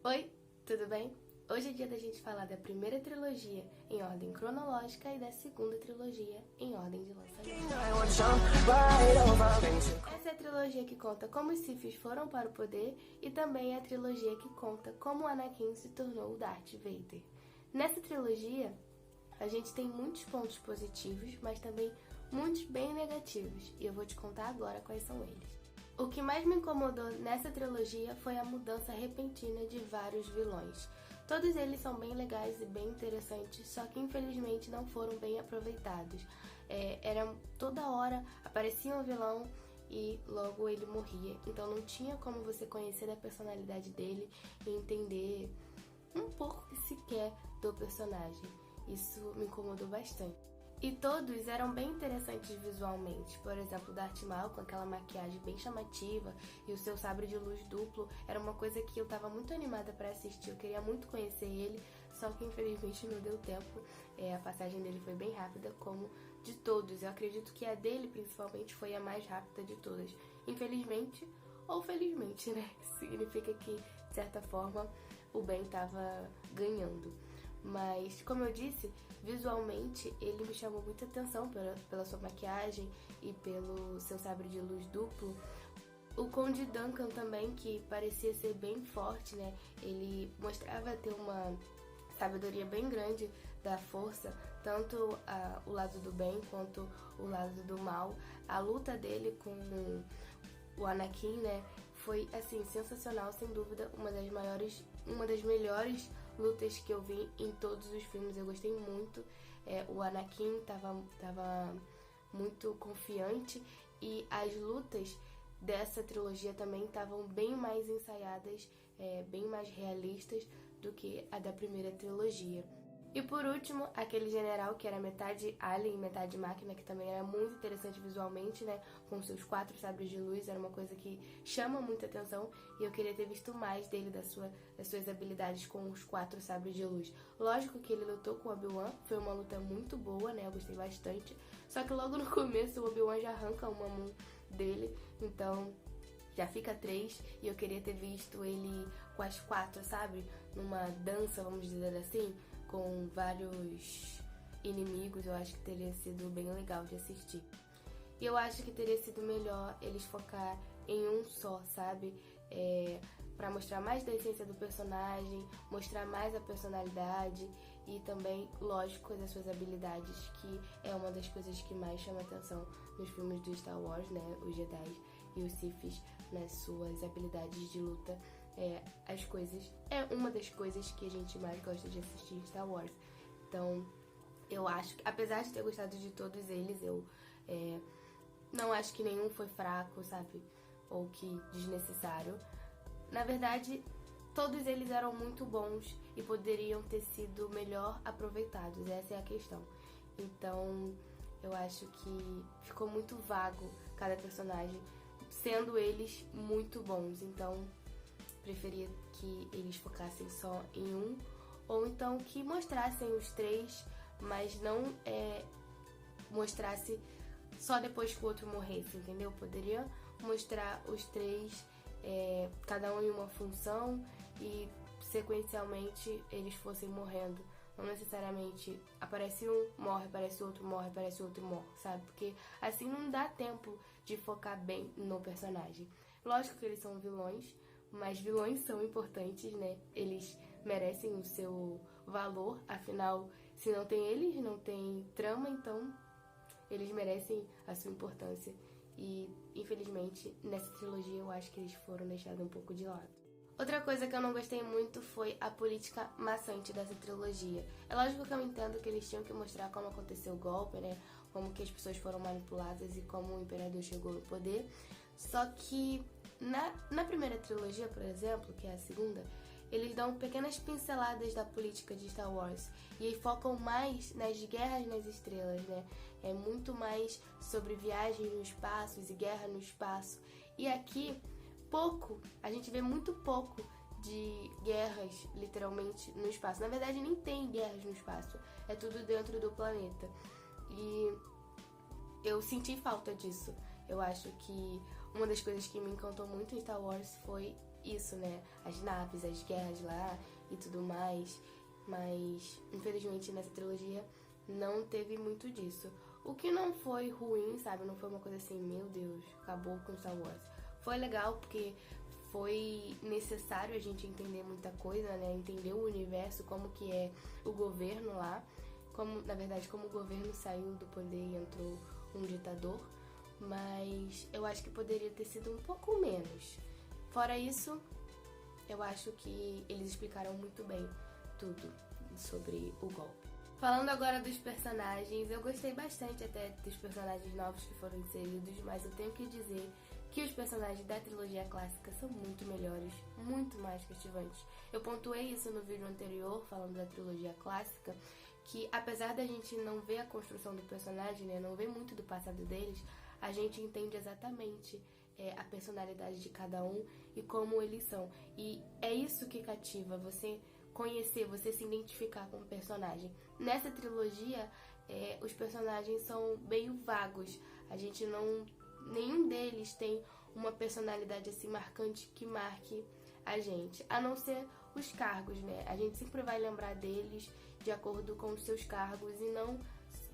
Oi, tudo bem? Hoje é dia da gente falar da primeira trilogia em ordem cronológica e da segunda trilogia em ordem de lançamento. Essa é a trilogia que conta como os Siths foram para o poder e também é a trilogia que conta como Anakin se tornou o Darth Vader. Nessa trilogia, a gente tem muitos pontos positivos, mas também muitos bem negativos, e eu vou te contar agora quais são eles. O que mais me incomodou nessa trilogia foi a mudança repentina de vários vilões. Todos eles são bem legais e bem interessantes, só que infelizmente não foram bem aproveitados. Toda hora aparecia um vilão e logo ele morria, então não tinha como você conhecer a personalidade dele e entender um pouco sequer do personagem. Isso me incomodou bastante. E todos eram bem interessantes visualmente. Por exemplo, o Darth Maul com aquela maquiagem bem chamativa e o seu sabre de luz duplo era uma coisa que eu tava muito animada para assistir. Eu queria muito conhecer ele, só que infelizmente não deu tempo. A passagem dele foi bem rápida, como de todos. Eu acredito que a dele principalmente foi a mais rápida de todas. Infelizmente ou felizmente, né? Significa que, de certa forma, o bem tava ganhando. Mas, como eu disse, visualmente ele me chamou muita atenção pela sua maquiagem e pelo seu sabre de luz duplo. O Conde Dooku também, que parecia ser bem forte, né? Ele mostrava ter uma sabedoria bem grande da força, tanto o lado do bem quanto o lado do mal. A luta dele com o Anakin, né, foi assim sensacional, sem dúvida, uma das melhores lutas que eu vi em todos os filmes. Eu gostei muito. O Anakin tava muito confiante e as lutas dessa trilogia também estavam bem mais ensaiadas, bem mais realistas do que a da primeira trilogia. E por último, aquele general que era metade alien e metade máquina, que também era muito interessante visualmente, né? Com seus 4 sabres de luz, era uma coisa que chama muita atenção e eu queria ter visto mais dele, das suas habilidades com os 4 sabres de luz. Lógico que ele lutou com o Obi-Wan, foi uma luta muito boa, né? Eu gostei bastante. Só que logo no começo o Obi-Wan já arranca uma mão dele, então já fica 3, e eu queria ter visto ele com as 4, sabe? Numa dança, vamos dizer assim, com vários inimigos. Eu acho que teria sido bem legal de assistir. E eu acho que teria sido melhor eles focar em um só, sabe? Pra mostrar mais da essência do personagem, mostrar mais a personalidade e também, lógico, das suas habilidades, que é uma das coisas que mais chama atenção nos filmes do Star Wars, né? Os Jedi e os Siths nas suas habilidades de luta. É uma das coisas que a gente mais gosta de assistir em Star Wars. Então, eu acho que, apesar de ter gostado de todos eles, eu não acho que nenhum foi fraco, sabe? Ou que desnecessário. Na verdade, todos eles eram muito bons e poderiam ter sido melhor aproveitados. Essa é a questão. Então, eu acho que ficou muito vago cada personagem, sendo eles muito bons. Então, preferia que eles focassem só em um, ou então que mostrassem os 3, mas não mostrasse só depois que o outro morresse, entendeu? Poderia mostrar os 3, cada um em uma função, e sequencialmente eles fossem morrendo. Não necessariamente aparece um, morre, aparece outro, morre, aparece outro e morre, sabe? Porque assim não dá tempo de focar bem no personagem. Lógico que eles são vilões, mas vilões são importantes, né? Eles merecem o seu valor, afinal, se não tem eles, não tem trama, então eles merecem a sua importância. E, infelizmente, nessa trilogia eu acho que eles foram deixados um pouco de lado. Outra coisa que eu não gostei muito foi a política maçante dessa trilogia. É lógico que eu entendo que eles tinham que mostrar como aconteceu o golpe, né? Como que as pessoas foram manipuladas e como o imperador chegou ao poder. Só que na primeira trilogia, por exemplo, que é a segunda, eles dão pequenas pinceladas da política de Star Wars e focam mais nas guerras nas estrelas, né? É muito mais sobre viagens no espaço e guerra no espaço. E aqui a gente vê muito pouco de guerras, literalmente, no espaço. Na verdade, nem tem guerras no espaço. É tudo dentro do planeta. E eu senti falta disso. Eu acho que uma das coisas que me encantou muito em Star Wars foi isso, né? As naves, as guerras lá e tudo mais. Mas, infelizmente, nessa trilogia não teve muito disso. O que não foi ruim, sabe? Não foi uma coisa assim, meu Deus, acabou com Star Wars. Foi legal porque foi necessário a gente entender muita coisa, né? Entender o universo, como que é o governo lá. Como, na verdade, como o governo saiu do poder e entrou um ditador. Mas eu acho que poderia ter sido um pouco menos. Fora isso, eu acho que eles explicaram muito bem tudo sobre o golpe. Falando agora dos personagens, eu gostei bastante até dos personagens novos que foram inseridos, mas eu tenho que dizer que os personagens da trilogia clássica são muito melhores, muito mais cativantes. Eu pontuei isso no vídeo anterior, falando da trilogia clássica, que apesar da gente não ver a construção do personagem, né, não ver muito do passado deles, a gente entende exatamente a personalidade de cada um e como eles são. E é isso que cativa, você conhecer, você se identificar com o personagem. Nessa trilogia, os personagens são meio vagos. A gente não... Nenhum deles tem uma personalidade assim marcante que marque a gente. A não ser os cargos, né? A gente sempre vai lembrar deles de acordo com os seus cargos e não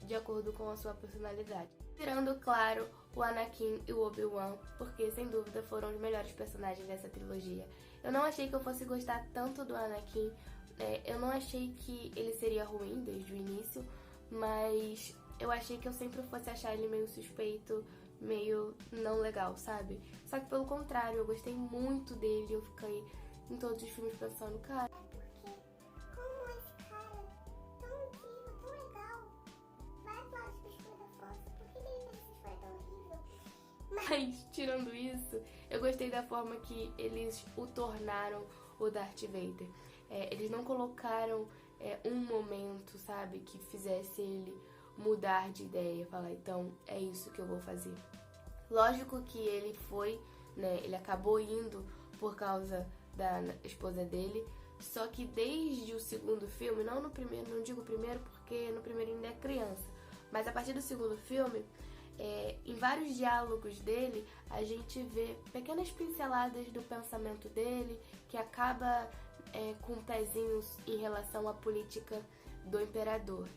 de acordo com a sua personalidade. Tirando, claro, o Anakin e o Obi-Wan, porque sem dúvida foram os melhores personagens dessa trilogia. Eu não achei que eu fosse gostar tanto do Anakin, eu não achei que ele seria ruim desde o início, mas eu achei que eu sempre fosse achar ele meio suspeito, meio não legal, sabe? Só que pelo contrário, eu gostei muito dele, eu fiquei em todos os filmes pensando, cara... Mas, tirando isso, eu gostei da forma que eles o tornaram o Darth Vader. Eles não colocaram um momento, sabe, que fizesse ele mudar de ideia, falar, então é isso que eu vou fazer. Lógico que ele foi, né, ele acabou indo por causa da esposa dele, só que desde o segundo filme, não no primeiro, não digo primeiro porque no primeiro ainda é criança, mas a partir do segundo filme, em vários diálogos dele, a gente vê pequenas pinceladas do pensamento dele, que acaba com pezinhos em relação à política do imperador.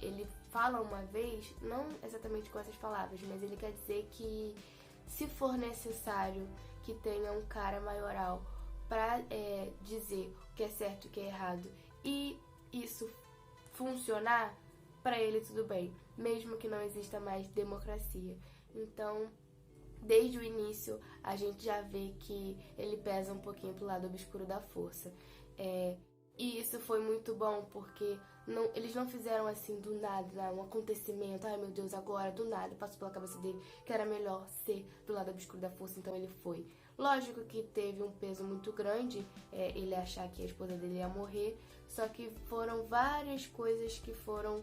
Ele fala uma vez, não exatamente com essas palavras, mas ele quer dizer que se for necessário que tenha um cara maioral para dizer o que é certo e o que é errado, e isso funcionar, para ele tudo bem, mesmo que não exista mais democracia. Então, desde o início, a gente já vê que ele pesa um pouquinho pro lado obscuro da força. E isso foi muito bom, porque eles não fizeram assim do nada, um acontecimento, ai meu Deus, agora, do nada, passou pela cabeça dele que era melhor ser do lado obscuro da força, então ele foi. Lógico que teve um peso muito grande, ele achar que a esposa dele ia morrer, só que foram várias coisas que foram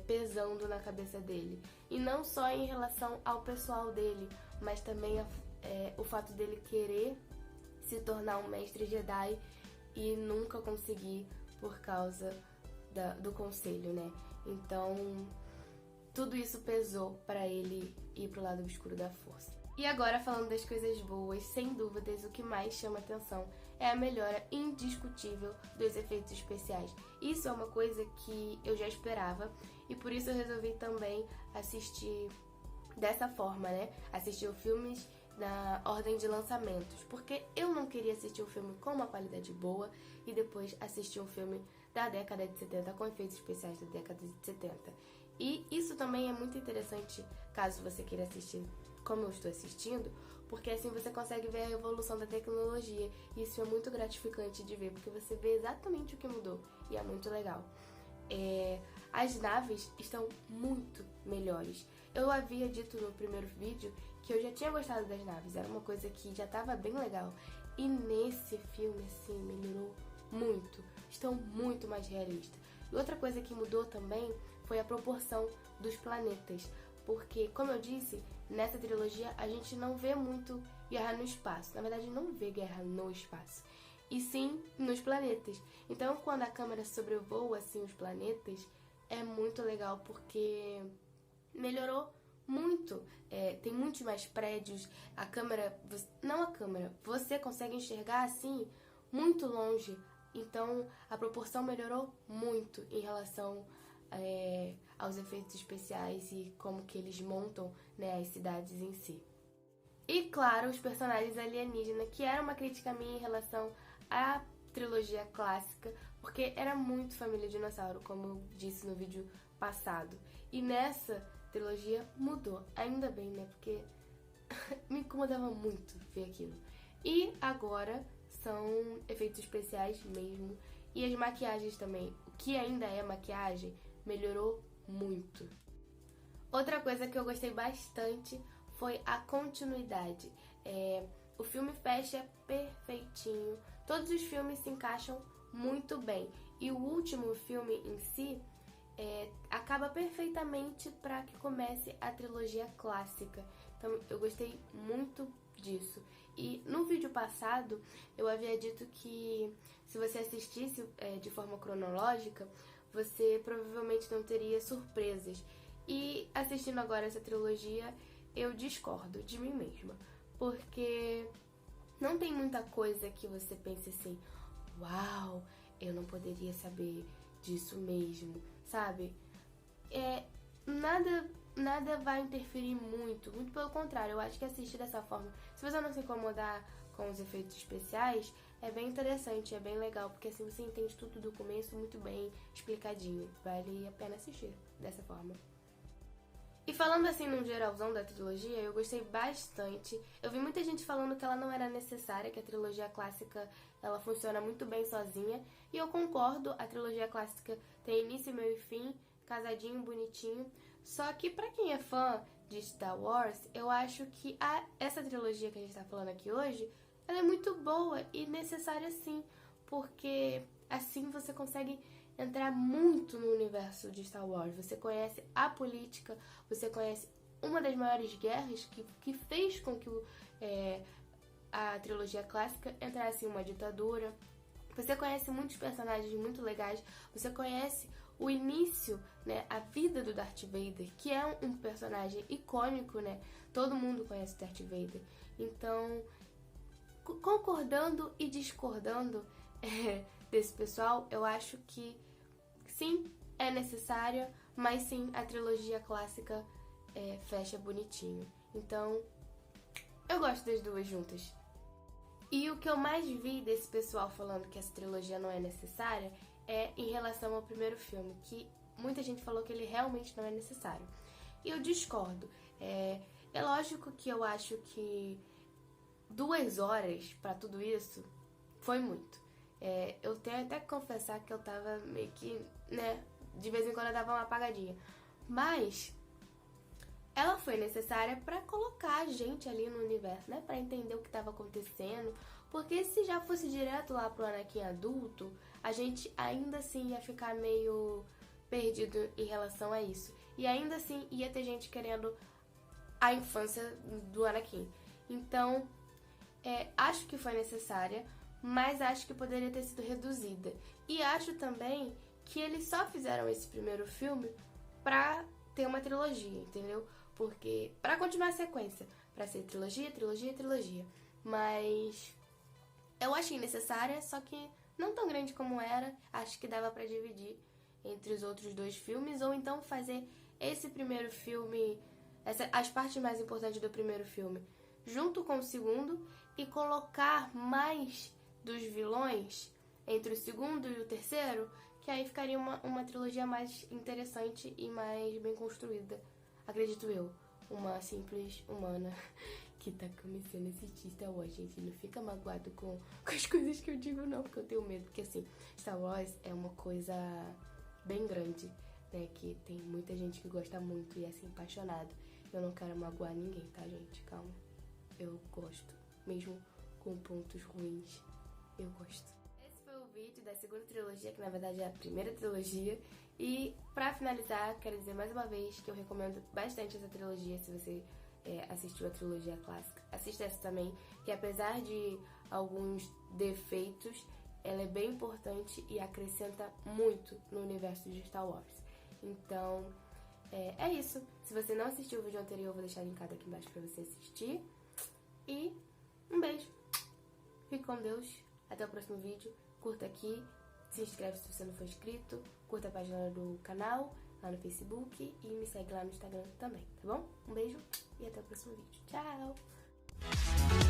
pesando na cabeça dele. E não só em relação ao pessoal dele, mas também o fato dele querer se tornar um mestre Jedi e nunca conseguir por causa do conselho, né? Então, tudo isso pesou para ele ir pro lado obscuro da força. E agora, falando das coisas boas, sem dúvidas, o que mais chama atenção é a melhora indiscutível dos efeitos especiais. Isso é uma coisa que eu já esperava e por isso eu resolvi também assistir dessa forma, né? Assistir os filmes na ordem de lançamentos, porque eu não queria assistir um filme com uma qualidade boa e depois assistir um filme da década de 70 com efeitos especiais da década de 70. E isso também é muito interessante caso você queira assistir como eu estou assistindo, porque assim você consegue ver a evolução da tecnologia e isso é muito gratificante de ver, porque você vê exatamente o que mudou e é muito legal. As naves estão muito melhores. Eu havia dito no primeiro vídeo que eu já tinha gostado das naves, era uma coisa que já estava bem legal. E nesse filme, assim, melhorou muito. Estão muito mais realistas. E outra coisa que mudou também foi a proporção dos planetas. Porque, como eu disse, nessa trilogia a gente não vê muito guerra no espaço. Na verdade, não vê guerra no espaço. E sim nos planetas. Então, quando a câmera sobrevoa assim os planetas, é muito legal porque melhorou muito, tem muitos mais prédios, a câmera, não a câmera, você consegue enxergar assim muito longe, então a proporção melhorou muito em relação aos efeitos especiais e como que eles montam, né, as cidades em si. E claro, os personagens alienígenas, que era uma crítica minha em relação à trilogia clássica, porque era muito família dinossauro, como eu disse no vídeo passado. E nessa trilogia mudou, ainda bem, né? Porque me incomodava muito ver aquilo. E agora são efeitos especiais mesmo. E as maquiagens também, o que ainda é maquiagem, melhorou muito. Outra coisa que eu gostei bastante foi a continuidade. O filme fecha perfeitinho, todos os filmes se encaixam muito bem. E o último filme em si acaba perfeitamente para que comece a trilogia clássica. Então eu gostei muito disso. E no vídeo passado eu havia dito que se você assistisse de forma cronológica, você provavelmente não teria surpresas. E assistindo agora essa trilogia, eu discordo de mim mesma, porque não tem muita coisa que você pense assim, uau, eu não poderia saber disso mesmo, sabe? Nada vai interferir muito pelo contrário, eu acho que assistir dessa forma, se você não se incomodar com os efeitos especiais, é bem interessante, é bem legal, porque assim você entende tudo do começo muito bem explicadinho, vale a pena assistir dessa forma. E falando assim num geralzão da trilogia, eu gostei bastante. Eu vi muita gente falando que ela não era necessária, que a trilogia clássica ela funciona muito bem sozinha. E eu concordo, a trilogia clássica tem início, meio e fim, casadinho, bonitinho. Só que pra quem é fã de Star Wars, eu acho que essa trilogia que a gente tá falando aqui hoje, ela é muito boa e necessária sim, porque assim você consegue entrar muito no universo de Star Wars. Você conhece a política, você conhece uma das maiores guerras que fez com que a trilogia clássica entrasse em uma ditadura. Você conhece muitos personagens muito legais, você conhece o início, né, a vida do Darth Vader, que é um personagem icônico, né? Todo mundo conhece o Darth Vader. Então, concordando e discordando desse pessoal, eu acho que sim, é necessária, mas sim, a trilogia clássica fecha bonitinho. Então, eu gosto das duas juntas. E o que eu mais vi desse pessoal falando que essa trilogia não é necessária é em relação ao primeiro filme, que muita gente falou que ele realmente não é necessário. E eu discordo. É lógico que eu acho que 2 horas pra tudo isso foi muito. Eu tenho até que confessar que eu tava meio que, né, de vez em quando eu dava uma apagadinha. Mas ela foi necessária pra colocar a gente ali no universo, né, pra entender o que tava acontecendo. Porque se já fosse direto lá pro Anakin adulto, a gente ainda assim ia ficar meio perdido em relação a isso. E ainda assim ia ter gente querendo a infância do Anakin. Então, acho que foi necessária, mas acho que poderia ter sido reduzida. E acho também que eles só fizeram esse primeiro filme pra ter uma trilogia, entendeu? Porque pra continuar a sequência, pra ser trilogia, trilogia, trilogia. Mas eu achei necessária, só que não tão grande como era. Acho que dava pra dividir entre os outros 2 filmes, ou então fazer esse primeiro filme, as partes mais importantes do primeiro filme, junto com o segundo, e colocar mais dos vilões entre o segundo e o terceiro, que aí ficaria uma trilogia mais interessante e mais bem construída, acredito eu. Uma simples humana que tá começando a assistir Star Wars, gente. Não fica magoado com as coisas que eu digo, não, porque eu tenho medo. Porque, assim, Star Wars é uma coisa bem grande, né? Que tem muita gente que gosta muito e é, assim, apaixonado. Eu não quero magoar ninguém, tá, gente? Calma. Eu gosto. Mesmo com pontos ruins, eu gosto. Esse foi o vídeo da segunda trilogia, que na verdade é a primeira trilogia. E pra finalizar, quero dizer mais uma vez que eu recomendo bastante essa trilogia, se você assistiu a trilogia clássica. Assista essa também, que apesar de alguns defeitos, ela é bem importante e acrescenta muito no universo de Star Wars. Então, É isso. Se você não assistiu o vídeo anterior, eu vou deixar linkado aqui embaixo pra você assistir. E um beijo. Fique com Deus. Até o próximo vídeo. Curta aqui. Se inscreve se você não for inscrito. Curta a página do canal lá no Facebook. E me segue lá no Instagram também, tá bom? Um beijo e até o próximo vídeo. Tchau!